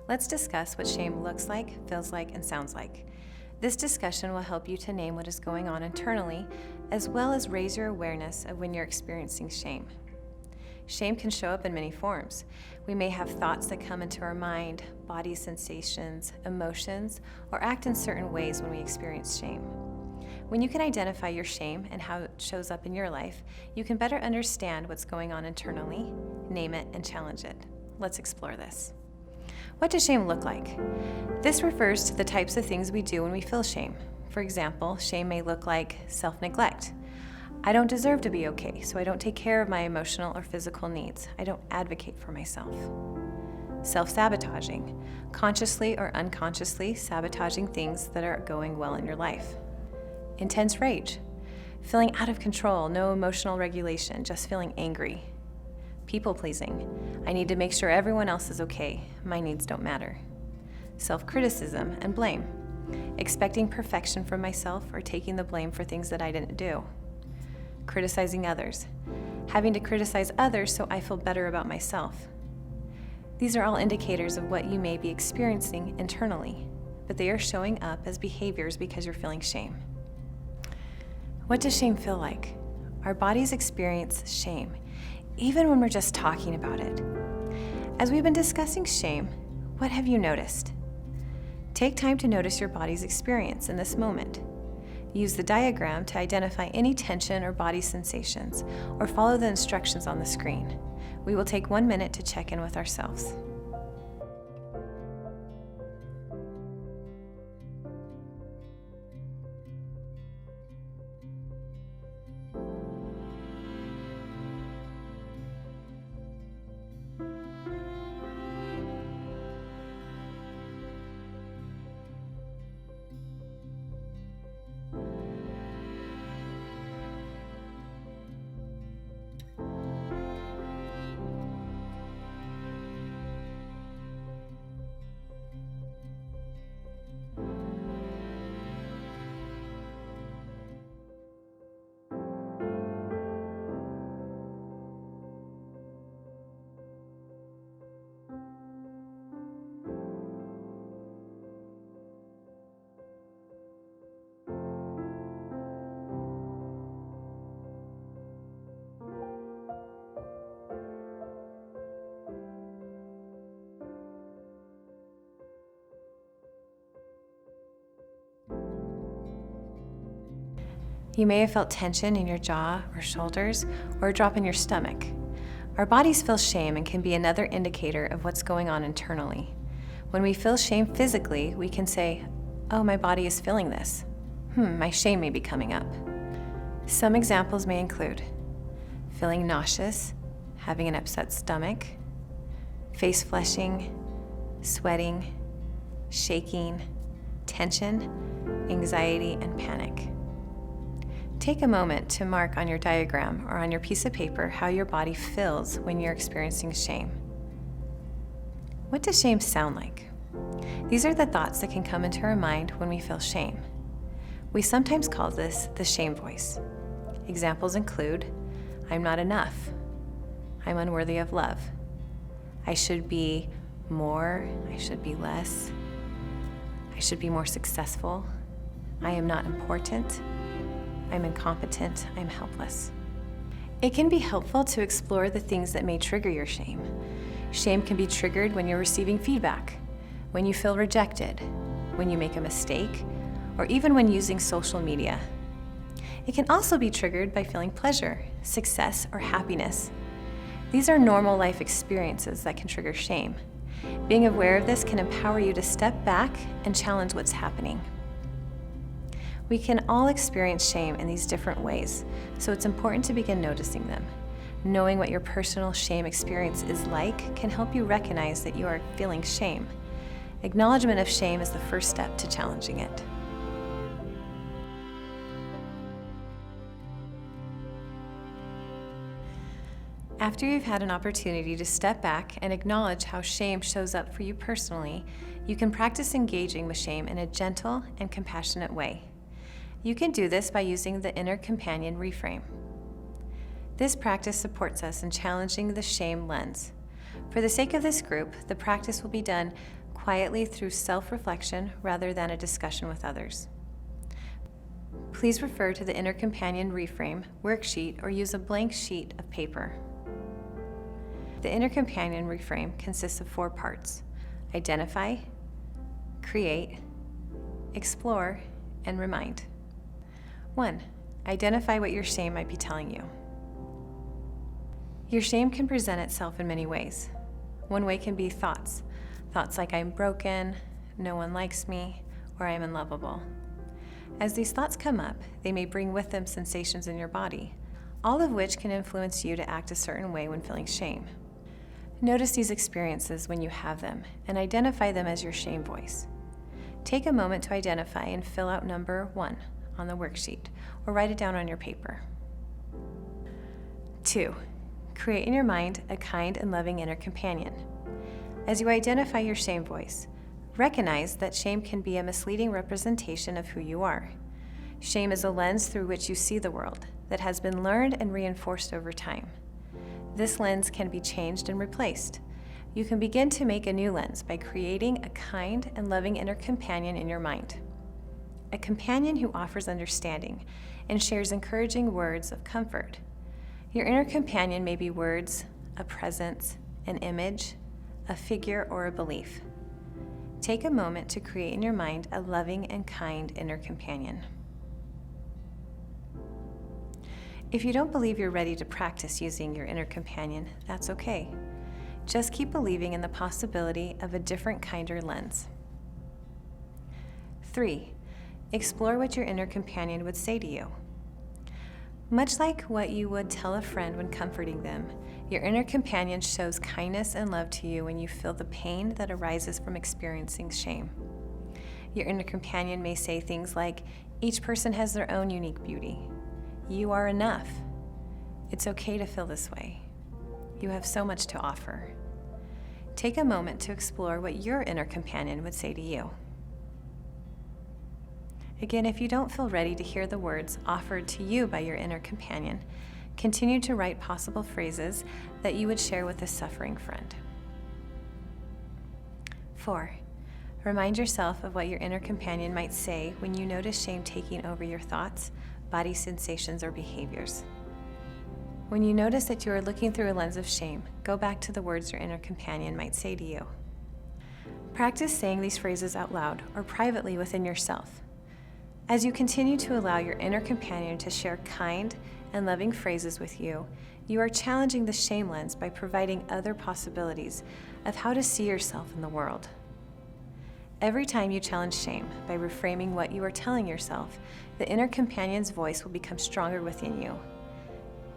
Let's discuss what shame looks like, feels like, and sounds like. This discussion will help you to name what is going on internally, as well as raise your awareness of when you're experiencing shame. Shame can show up in many forms. We may have thoughts that come into our mind, body sensations, emotions, or act in certain ways when we experience shame. When you can identify your shame and how it shows up in your life, you can better understand what's going on internally, name it, and challenge it. Let's explore this. What does shame look like? This refers to the types of things we do when we feel shame. For example, shame may look like self-neglect. I don't deserve to be okay, so I don't take care of my emotional or physical needs. I don't advocate for myself. Self-sabotaging, consciously or unconsciously sabotaging things that are going well in your life. Intense rage, feeling out of control, no emotional regulation, just feeling angry. People-pleasing, I need to make sure everyone else is okay, my needs don't matter. Self-criticism and blame, expecting perfection from myself or taking the blame for things that I didn't do. Criticizing others, having to criticize others so I feel better about myself. These are all indicators of what you may be experiencing internally, but they are showing up as behaviors because you're feeling shame. What does shame feel like? Our bodies experience shame, even when we're just talking about it. As we've been discussing shame, what have you noticed? Take time to notice your body's experience in this moment. Use the diagram to identify any tension or body sensations, or follow the instructions on the screen. We will take 1 minute to check in with ourselves. You may have felt tension in your jaw or shoulders, or a drop in your stomach. Our bodies feel shame and can be another indicator of what's going on internally. When we feel shame physically, we can say, oh, my body is feeling this. My shame may be coming up. Some examples may include feeling nauseous, having an upset stomach, face flushing, sweating, shaking, tension, anxiety, and panic. Take a moment to mark on your diagram or on your piece of paper how your body feels when you're experiencing shame. What does shame sound like? These are the thoughts that can come into our mind when we feel shame. We sometimes call this the shame voice. Examples include, I'm not enough. I'm unworthy of love. I should be more. I should be less. I should be more successful. I am not important. I'm incompetent, I'm helpless. It can be helpful to explore the things that may trigger your shame. Shame can be triggered when you're receiving feedback, when you feel rejected, when you make a mistake, or even when using social media. It can also be triggered by feeling pleasure, success, or happiness. These are normal life experiences that can trigger shame. Being aware of this can empower you to step back and challenge what's happening. We can all experience shame in these different ways, so it's important to begin noticing them. Knowing what your personal shame experience is like can help you recognize that you are feeling shame. Acknowledgement of shame is the first step to challenging it. After you've had an opportunity to step back and acknowledge how shame shows up for you personally, you can practice engaging with shame in a gentle and compassionate way. You can do this by using the inner companion reframe. This practice supports us in challenging the shame lens. For the sake of this group, the practice will be done quietly through self-reflection rather than a discussion with others. Please refer to the Inner Companion Reframe worksheet or use a blank sheet of paper. The Inner Companion Reframe consists of 4 parts: identify, create, explore, and remind. 1. Identify what your shame might be telling you. Your shame can present itself in many ways. One way can be thoughts. Thoughts like I'm broken, no one likes me, or I am unlovable. As these thoughts come up, they may bring with them sensations in your body, all of which can influence you to act a certain way when feeling shame. Notice these experiences when you have them and identify them as your shame voice. Take a moment to identify and fill out number 1 on the worksheet or write it down on your paper. 2. Create in your mind a kind and loving inner companion. As you identify your shame voice, recognize that shame can be a misleading representation of who you are. Shame is a lens through which you see the world that has been learned and reinforced over time. This lens can be changed and replaced. You can begin to make a new lens by creating a kind and loving inner companion in your mind. A companion who offers understanding and shares encouraging words of comfort. Your inner companion may be words, a presence, an image, a figure, or a belief. Take a moment to create in your mind a loving and kind inner companion. If you don't believe you're ready to practice using your inner companion, that's okay. Just keep believing in the possibility of a different, kinder lens. 3. Explore what your inner companion would say to you. Much like what you would tell a friend when comforting them, your inner companion shows kindness and love to you when you feel the pain that arises from experiencing shame. Your inner companion may say things like, each person has their own unique beauty. You are enough. It's okay to feel this way. You have so much to offer. Take a moment to explore what your inner companion would say to you. Again, if you don't feel ready to hear the words offered to you by your inner companion, continue to write possible phrases that you would share with a suffering friend. 4. Remind yourself of what your inner companion might say when you notice shame taking over your thoughts, body sensations, or behaviors. When you notice that you are looking through a lens of shame, go back to the words your inner companion might say to you. Practice saying these phrases out loud or privately within yourself. As you continue to allow your inner companion to share kind and loving phrases with you, you are challenging the shame lens by providing other possibilities of how to see yourself in the world. Every time you challenge shame by reframing what you are telling yourself, the inner companion's voice will become stronger within you.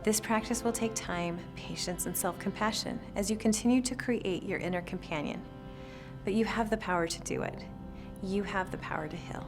This practice will take time, patience, and self-compassion as you continue to create your inner companion. But you have the power to do it. You have the power to heal.